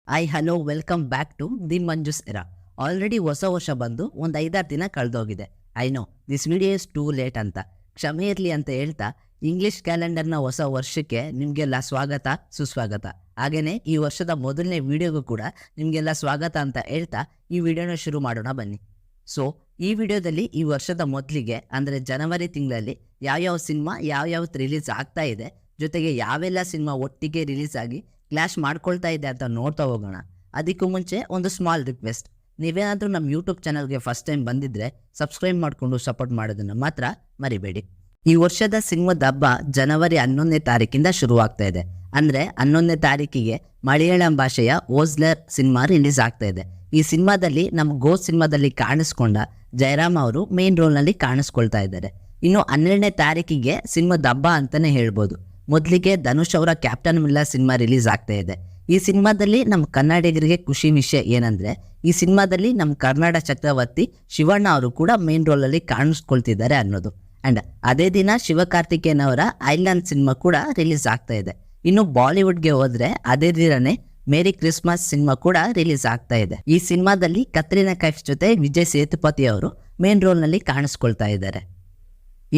Hello welcome back to the Manju's era. Already ಹೊಸ ವರ್ಷ ಬಂದು ಒಂದು 5-6 ದಿನ ಕಳೆದೋಗಿದೆ. I know this video is too late ಅಂತ ಕ್ಷಮೆ ಇರಲಿ ಅಂತ ಹೇಳ್ತಾ ಇಂಗ್ಲೀಷ್ ಕ್ಯಾಲೆಂಡರ್ನ ಹೊಸ ವರ್ಷಕ್ಕೆ ನಿಮಗೆಲ್ಲ ಸ್ವಾಗತ ಸುಸ್ವಾಗತ. ಹಾಗೆಯೇ ಈ ವರ್ಷದ ಮೊದಲನೇ ವಿಡಿಯೋಗೂ ಕೂಡ ನಿಮಗೆಲ್ಲ ಸ್ವಾಗತ ಅಂತ ಹೇಳ್ತಾ ಈ ವಿಡಿಯೋನ ಶುರು ಮಾಡೋಣ ಬನ್ನಿ. ಸೊ ಈ ವಿಡಿಯೋದಲ್ಲಿ ಈ ವರ್ಷದ ಮೊದಲಿಗೆ ಅಂದರೆ ಜನವರಿ ತಿಂಗಳಲ್ಲಿ ಯಾವ್ಯಾವ ಸಿನಿಮಾ ಯಾವ್ಯಾವತ್ತು ರಿಲೀಸ್ ಆಗ್ತಾ ಇದೆ, ಜೊತೆಗೆ ಯಾವೆಲ್ಲ ಸಿನಿಮಾ ಒಟ್ಟಿಗೆ ರಿಲೀಸ್ ಆಗಿ ಕ್ಲಾಶ್ ಮಾಡ್ಕೊಳ್ತಾ ಇದೆ ಅಂತ ನೋಡ್ತಾ ಹೋಗೋಣ. ಅದಕ್ಕೂ ಮುಂಚೆ ಒಂದು ಸ್ಮಾಲ್ ರಿಕ್ವೆಸ್ಟ್, ನೀವೇನಾದರೂ ನಮ್ಮ ಯೂಟ್ಯೂಬ್ ಚಾನಲ್ಗೆ ಫಸ್ಟ್ ಟೈಮ್ ಬಂದಿದ್ದರೆ ಸಬ್ಸ್ಕ್ರೈಬ್ ಮಾಡಿಕೊಂಡು ಸಪೋರ್ಟ್ ಮಾಡೋದನ್ನು ಮಾತ್ರ ಮರಿಬೇಡಿ. ಈ ವರ್ಷದ ಸಿನಿಮಾದ ಹಬ್ಬ ಜನವರಿ 11ನೇ ತಾರೀಕಿಂದ ಶುರುವಾಗ್ತಾ ಇದೆ. ಅಂದರೆ 11ನೇ ತಾರೀಕಿಗೆ ಮಲಯಾಳಂ ಭಾಷೆಯ ಓಜ್ಲರ್ ಸಿನಿಮಾ ರಿಲೀಸ್ ಆಗ್ತಾ ಇದೆ. ಈ ಸಿನಿಮಾದಲ್ಲಿ ನಮ್ಮ ಗೋಸ್ಟ್ ಸಿನಿಮಾದಲ್ಲಿ ಕಾಣಿಸ್ಕೊಂಡ ಜಯರಾಮ್ ಅವರು ಮೇನ್ ರೋಲ್ನಲ್ಲಿ ಕಾಣಿಸ್ಕೊಳ್ತಾ ಇದ್ದಾರೆ. ಇನ್ನು 12ನೇ ತಾರೀಕಿಗೆ ಸಿನಿಮಾದ ಹಬ್ಬ ಅಂತಲೇ ಹೇಳ್ಬೋದು. ಮೊದಲಿಗೆ ಧನುಷ್ ಅವರ ಕ್ಯಾಪ್ಟನ್ ಮಿಲ್ಲರ್ ಸಿನಿಮಾ ರಿಲೀಸ್ ಆಗ್ತಾ ಇದೆ. ಈ ಸಿನಿಮಾದಲ್ಲಿ ನಮ್ಮ ಕನ್ನಡಿಗರಿಗೆ ಖುಷಿ ವಿಷಯ ಏನಂದರೆ, ಈ ಸಿನಿಮಾದಲ್ಲಿ ನಮ್ಮ ಕನ್ನಡ ಚಕ್ರವರ್ತಿ ಶಿವಣ್ಣ ಅವರು ಕೂಡ ಮೇನ್ ರೋಲಲ್ಲಿ ಕಾಣಿಸ್ಕೊಳ್ತಿದ್ದಾರೆ ಅನ್ನೋದು. ಆ್ಯಂಡ್ ಅದೇ ದಿನ ಶಿವಕಾರ್ತಿಕೇಯನ್ ಅವರ ಐಲ್ಯಾಂಡ್ ಸಿನಿಮಾ ಕೂಡ ರಿಲೀಸ್ ಆಗ್ತಾ ಇದೆ. ಇನ್ನು ಬಾಲಿವುಡ್ಗೆ ಹೋದರೆ ಅದೇ ದಿನನೇ ಮೇರಿ ಕ್ರಿಸ್ಮಸ್ ಸಿನಿಮಾ ಕೂಡ ರಿಲೀಸ್ ಆಗ್ತಾ ಇದೆ. ಈ ಸಿನಿಮಾದಲ್ಲಿ ಕತ್ರಿನಾ ಕೈಫ್ ಜೊತೆ ವಿಜಯ್ ಸೇತುಪತಿ ಅವರು ಮೇನ್ ರೋಲ್ನಲ್ಲಿ ಕಾಣಿಸ್ಕೊಳ್ತಾ ಇದ್ದಾರೆ.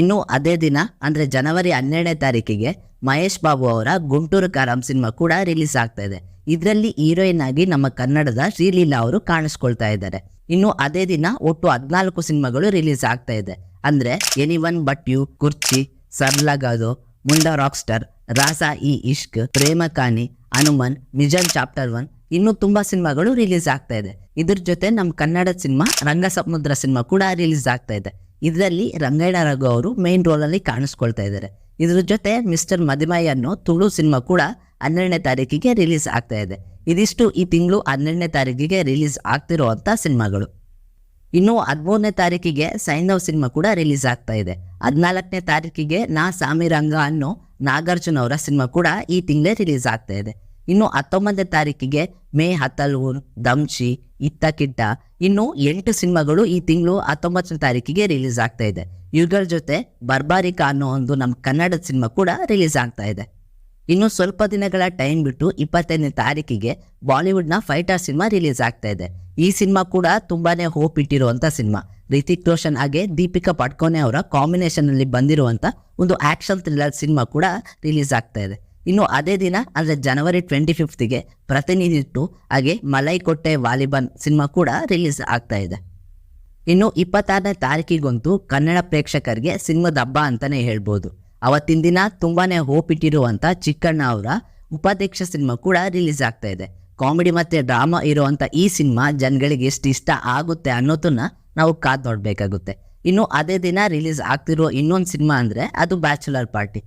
ಇನ್ನು ಅದೇ ದಿನ ಅಂದರೆ ಜನವರಿ 12ನೇ ತಾರೀಕಿಗೆ ಮಹೇಶ್ ಬಾಬು ಅವರ ಗುಂಟೂರು ಕಾರಂ ಸಿನಿಮಾ ಕೂಡ ರಿಲೀಸ್ ಆಗ್ತಾ ಇದೆ. ಇದರಲ್ಲಿ ಹೀರೋಯಿನ್ ಆಗಿ ನಮ್ಮ ಕನ್ನಡದ ಶ್ರೀಲೀಲಾ ಅವರು ಕಾಣಿಸ್ಕೊಳ್ತಾ ಇದ್ದಾರೆ. ಇನ್ನು ಅದೇ ದಿನ ಒಟ್ಟು 14 ಸಿನಿಮಾಗಳು ರಿಲೀಸ್ ಆಗ್ತಾ ಇದೆ. ಅಂದರೆ ಎನಿವನ್ ಬಟ್ ಯು, ಕುರ್ಚಿ, ಸರ್ಲಗಾದು, ಮುಂಡಾ ರಾಕ್ ಸ್ಟಾರ್, ರಾಸಾ ಇ ಇಷ್ಕ್, ಪ್ರೇಮ ಕಾನಿ, ಹನುಮನ್, ಮಿಜನ್ ಚಾಪ್ಟರ್ 1 ಇನ್ನೂ ತುಂಬಾ ಸಿನಿಮಾಗಳು ರಿಲೀಸ್ ಆಗ್ತಾ ಇದೆ. ಇದ್ರ ಜೊತೆ ನಮ್ಮ ಕನ್ನಡ ಸಿನಿಮಾ ರಂಗ ಸಮುದ್ರ ಸಿನಿಮಾ ಕೂಡ ರಿಲೀಸ್ ಆಗ್ತಾ ಇದೆ. ಇದರಲ್ಲಿ ರಂಗಯ್ಯ ರಘು ಅವರು ಮೇನ್ ರೋಲಲ್ಲಿ ಕಾಣಿಸ್ಕೊಳ್ತಾ ಇದ್ದಾರೆ. ಇದ್ರ ಜೊತೆ ಮಿಸ್ಟರ್ ಮದಿಮಯ್ಯ ಅನ್ನೋ ತುಳು ಸಿನಿಮಾ ಕೂಡ 12ನೇ ತಾರೀಕಿಗೆ ರಿಲೀಸ್ ಆಗ್ತಾ ಇದೆ. ಇದಿಷ್ಟು ಈ ತಿಂಗಳು 12ನೇ ತಾರೀಕಿಗೆ ರಿಲೀಸ್ ಆಗ್ತಿರುವಂಥ ಸಿನಿಮಾಗಳು. ಇನ್ನು 13ನೇ ತಾರೀಕಿಗೆ ಸೈಂಧವ್ ಸಿನಿಮಾ ಕೂಡ ರಿಲೀಸ್ ಆಗ್ತಾ ಇದೆ. 14ನೇ ತಾರೀಕಿಗೆ ನಾ ಸಾಮಿರಂಗ ಅನ್ನೋ ನಾಗಾರ್ಜುನ ಅವರ ಸಿನಿಮಾ ಕೂಡ ಈ ತಿಂಗಳೇ ರಿಲೀಸ್ ಆಗ್ತಾ ಇದೆ. ಇನ್ನು 19ನೇ ತಾರೀಕಿಗೆ ಮೇ ಹತ್ತಲ್ವೂನ್, ದಂಶಿ, ಇತ್ತ ಕಿಟ್ಟ ಇನ್ನು 8 ಸಿನಿಮಾಗಳು ಈ ತಿಂಗಳು 19ನೇ ತಾರೀಕಿಗೆ ರಿಲೀಸ್ ಆಗ್ತಾ ಇದೆ. ಇವುಗಳ ಜೊತೆ ಬರ್ಬಾರಿಕಾ ಅನ್ನೋ ಒಂದು ನಮ್ಮ ಕನ್ನಡದ ಸಿನಿಮಾ ಕೂಡ ರಿಲೀಸ್ ಆಗ್ತಾ ಇದೆ. ಇನ್ನು ಸ್ವಲ್ಪ ದಿನಗಳ ಟೈಮ್ ಬಿಟ್ಟು 25ನೇ ತಾರೀಕಿಗೆ ಬಾಲಿವುಡ್ನ ಫೈಟರ್ ಸಿನಿಮಾ ರಿಲೀಸ್ ಆಗ್ತಾ ಇದೆ. ಈ ಸಿನಿಮಾ ಕೂಡ ತುಂಬಾನೇ ಹೋಪ್ ಇಟ್ಟಿರುವಂಥ ಸಿನಿಮಾ. ರಿತಿಕ್ ರೋಷನ್ ಹಾಗೆ ದೀಪಿಕಾ ಪಡ್ಕೋನೆ ಅವರ ಕಾಂಬಿನೇಷನಲ್ಲಿ ಬಂದಿರುವಂಥ ಒಂದು ಆ್ಯಕ್ಷನ್ ಥ್ರಿಲ್ಲರ್ ಸಿನಿಮಾ ಕೂಡ ರಿಲೀಸ್ ಆಗ್ತಾ ಇದೆ. ಇನ್ನು ಅದೇ ದಿನ ಅಂದರೆ ಜನವರಿ 25ಗೆ ಪ್ರತಿನಿಧಿ 2 ಹಾಗೆ ಮಲೈಕೊಟ್ಟೆ ವಾಲಿಬಾನ್ ಸಿನಿಮಾ ಕೂಡ ರಿಲೀಸ್ ಆಗ್ತಾ ಇದೆ. ಇನ್ನು 26ನೇ ತಾರೀಕಿಗಂತೂ ಕನ್ನಡ ಪ್ರೇಕ್ಷಕರಿಗೆ ಸಿನಿಮಾದ ಹಬ್ಬ ಅಂತಲೇ ಹೇಳ್ಬೋದು. ಅವತ್ತಿನ ದಿನ ತುಂಬಾನೇ ಹೋಪ್ ಇಟ್ಟಿರುವಂಥ ಚಿಕ್ಕಣ್ಣ ಅವರ ಉಪಾಧ್ಯಕ್ಷ ಸಿನಿಮಾ ಕೂಡ ರಿಲೀಸ್ ಆಗ್ತಾ ಇದೆ. ಕಾಮಿಡಿ ಮತ್ತು ಡ್ರಾಮಾ ಇರುವಂಥ ಈ ಸಿನಿಮಾ ಜನಗಳಿಗೆ ಎಷ್ಟು ಇಷ್ಟ ಆಗುತ್ತೆ ಅನ್ನೋದನ್ನ ನಾವು ಕಾದು ನೋಡಬೇಕಾಗುತ್ತೆ. ಇನ್ನು ಅದೇ ದಿನ ರಿಲೀಸ್ ಆಗ್ತಿರೋ ಇನ್ನೊಂದು ಸಿನಿಮಾ ಅಂದರೆ ಅದು ಬ್ಯಾಚುಲರ್ ಪಾರ್ಟಿ.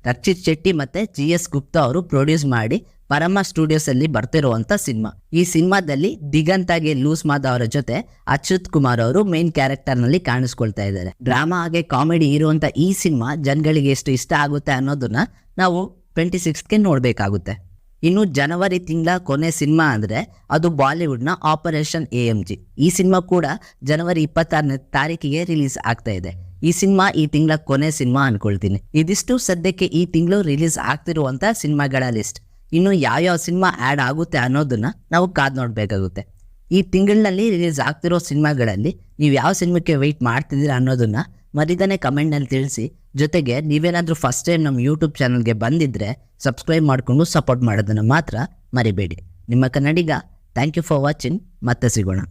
ರಕ್ಷಿತ್ ಶೆಟ್ಟಿ ಮತ್ತು GS ಗುಪ್ತಾ ಅವರು ಪ್ರೊಡ್ಯೂಸ್ ಮಾಡಿ ಪರಮ ಸ್ಟುಡಿಯೋಸಲ್ಲಿ ಬರ್ತಿರುವಂಥ ಸಿನಿಮಾ. ಈ ಸಿನಿಮಾದಲ್ಲಿ ದಿಗಂತಾಗೆ ಲೂಸ್ ಮಾದ ಅವರ ಜೊತೆ ಅಚ್ಯುತ್ ಕುಮಾರ್ ಅವರು ಮೇನ್ ಕ್ಯಾರೆಕ್ಟರ್ನಲ್ಲಿ ಕಾಣಿಸ್ಕೊಳ್ತಾ ಇದ್ದಾರೆ. ಡ್ರಾಮಾ ಹಾಗೆ ಕಾಮಿಡಿ ಇರುವಂಥ ಈ ಸಿನಿಮಾ ಜನಗಳಿಗೆ ಎಷ್ಟು ಇಷ್ಟ ಆಗುತ್ತೆ ಅನ್ನೋದನ್ನ ನಾವು 26ಗೆ ನೋಡಬೇಕಾಗುತ್ತೆ. ಇನ್ನು ಜನವರಿ ತಿಂಗಳ ಕೊನೆ ಸಿನಿಮಾ ಅಂದರೆ ಅದು ಬಾಲಿವುಡ್ನ ಆಪರೇಷನ್ AMG. ಈ ಸಿನಿಮಾ ಕೂಡ ಜನವರಿ 26ನೇ ತಾರೀಕಿಗೆ ರಿಲೀಸ್ ಆಗ್ತಾ ಇದೆ. ಈ ಸಿನಿಮಾ ಈ ತಿಂಗಳ ಕೊನೆ ಸಿನಿಮಾ ಅನ್ಕೊಳ್ತೀನಿ. ಇದಿಷ್ಟು ಸದ್ಯಕ್ಕೆ ಈ ತಿಂಗಳು ರಿಲೀಸ್ ಆಗ್ತಿರುವಂಥ ಸಿನಿಮಾಗಳ ಲಿಸ್ಟ್. ಇನ್ನು ಯಾವ್ಯಾವ ಸಿನಿಮಾ ಆ್ಯಡ್ ಆಗುತ್ತೆ ಅನ್ನೋದನ್ನ ನಾವು ಕಾದು ನೋಡಬೇಕಾಗುತ್ತೆ. ಈ ತಿಂಗಳಿನಲ್ಲಿ ರಿಲೀಸ್ ಆಗ್ತಿರೋ ಸಿನಿಮಾಗಳಲ್ಲಿ ನೀವು ಯಾವ ಸಿನಿಮಾಕ್ಕೆ ವೆಯ್ಟ್ ಮಾಡ್ತಿದ್ದೀರಾ ಅನ್ನೋದನ್ನ ಮರಿದನೇ ಕಮೆಂಟ್ನಲ್ಲಿ ತಿಳಿಸಿ. ಜೊತೆಗೆ ನೀವೇನಾದರೂ ಫಸ್ಟ್ ಟೈಮ್ ನಮ್ಮ ಯೂಟ್ಯೂಬ್ ಚಾನಲ್ಗೆ ಬಂದಿದ್ದರೆ ಸಬ್ಸ್ಕ್ರೈಬ್ ಮಾಡಿಕೊಂಡು ಸಪೋರ್ಟ್ ಮಾಡೋದನ್ನು ಮಾತ್ರ ಮರಿಬೇಡಿ. ನಿಮ್ಮ ಕನ್ನಡಿಗ. Thank you for watching. ಮತ್ತೆ ಸಿಗೋಣ.